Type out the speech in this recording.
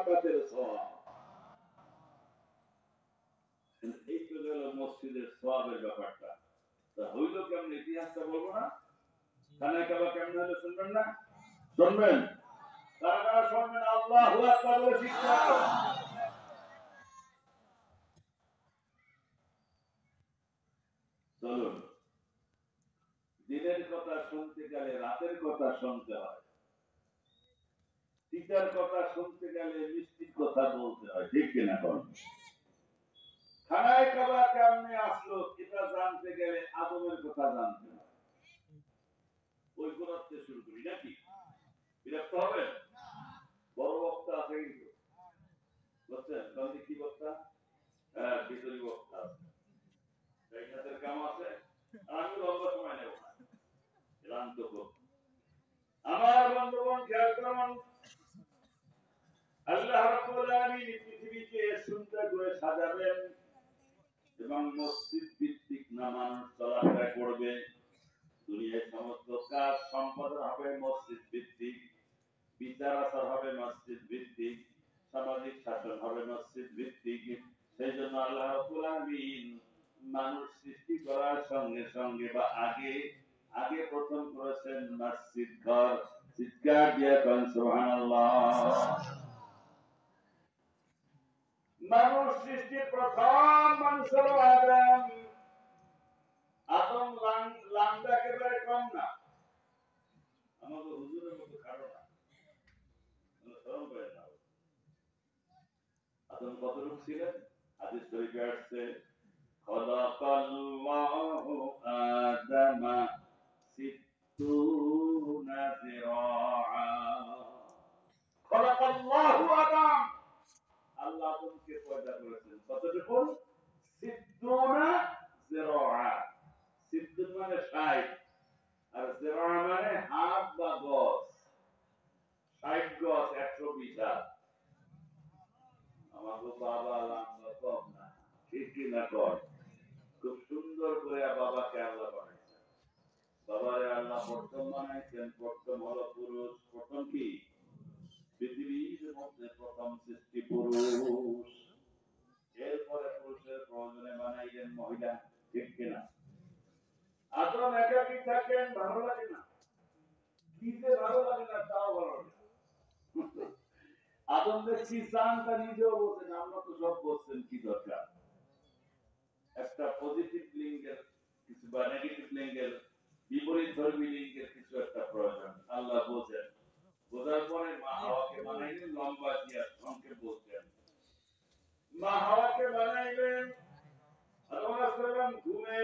রাকাতের সওয়াব। এই তো গেল মসজিদের সওয়াবের ব্যাপারটা। তা হইল কেমন, ইতিহাসটা বলবো না? খানায় কাবা কেমন হলো শুনবেন না? শুনবেন? কারা কারা শুনবেন? আল্লাহু আকবার বলে শিক্ষা। চলুন, দিনের কথা শুনতে গেলে রাতের কথা শুনতে হয়, তিতার কথা শুনতে গেলে মিষ্টির কথা বলতে হয়, ঠিক কিনা বল? খানায় কাবা কেমনে আসলো এটা জানতে গেলে আদমের কথা জানতে হয়। ওই গোড়াতে শুরু করি নাকি? বিরক্ত হবে? বড় বক্তা আছে কিন্তু, বুঝছেন? তাহলে কি বক্তা? হ্যাঁ, ভিতরি বক্তা আছে, এই হাতের কাম আছে। আমি লম্বা সময় নেব না, ক্লান্ত হোক। আমার বন্ধুগণ খেয়াল করুন, আল্লাহ রাব্বুল আলামিন পৃথিবীকে সুন্দর করে সাজাবেন এবং মসজিদ ভিত্তিক না মানুষ চলাফেরা করবে। দুনিয়ার সমস্ত কাজ সম্পাদন হবে মসজিদ ভিত্তিক, বিচার আচার হবে মসজিদ ভিত্তিক, সামাজিক শাসন হবে মসজিদ ভিত্তিক। সেই জন্য আল্লাহ রাব্বুল আলামিন মানুষ সৃষ্টি করার সঙ্গে সঙ্গে বা আগে আগে প্রথম করেছেন মসজিদ ঘর। চিৎকার দিয়ে বলেন সুবহানাল্লাহ। মানুষ সৃষ্টির প্রথম মানুষ হলো আদম। আদম লাম্বা একেবারে কম না, আমাদের হুজুরের মতো খাটো না, স্মরণ করে না। আদম কতটুকু ছিলেন? হাদিস শরীফে আসছে, খালাকাল্লাহু আদামা সিত্তুনা যিরাআ। খালাকাল্লাহু আদম, আল্লাহ আদমকে পয়দা করেছেন কতটুকু? সিত্তুনা যিরাআ। সিত্তুন মানে 60, আর যিরাআ মানে হাত বা গজ। 60 গজ 120 হাত। আমাকে বাবা লম্বা কম না, ঠিক কিনা কর? খুব সুন্দর করে বাবাকে আল্লাহ বানাইছেন। বাবারে আল্লাহ প্রথম বানাইছেন, প্রথম হলো পুরুষ। প্রথম কি? পৃথিবীর মধ্যে প্রথম সৃষ্টি পুরুষ। এরপরে পুরুষের প্রয়োজনে বানাইলেন মহিলা, ঠিক কিনা? আদম একাকি থাকেন, ভালো লাগে না? কি যে ভালো লাগে না তাও ভালো লাগে। আদমদের কি চান তা নিজেও বলছেন, আমরা তো সব বলছেন কি দরকার। একটা পজিটিভ লিঙ্গের কিছু বা নেগেটিভ লিঙ্গের বিপরীত ধর্মী লিঙ্গের কিছু একটা প্রয়োজন আল্লাহ বোঝেন। বোঝার পরে মা হাওয়াকে বানাইলেন, লম্বা দিয়া সংক্ষেপ বলছেন। মা হাওয়াকে বানাইলেন, আদম আলাইহিস সালাম ঘুমে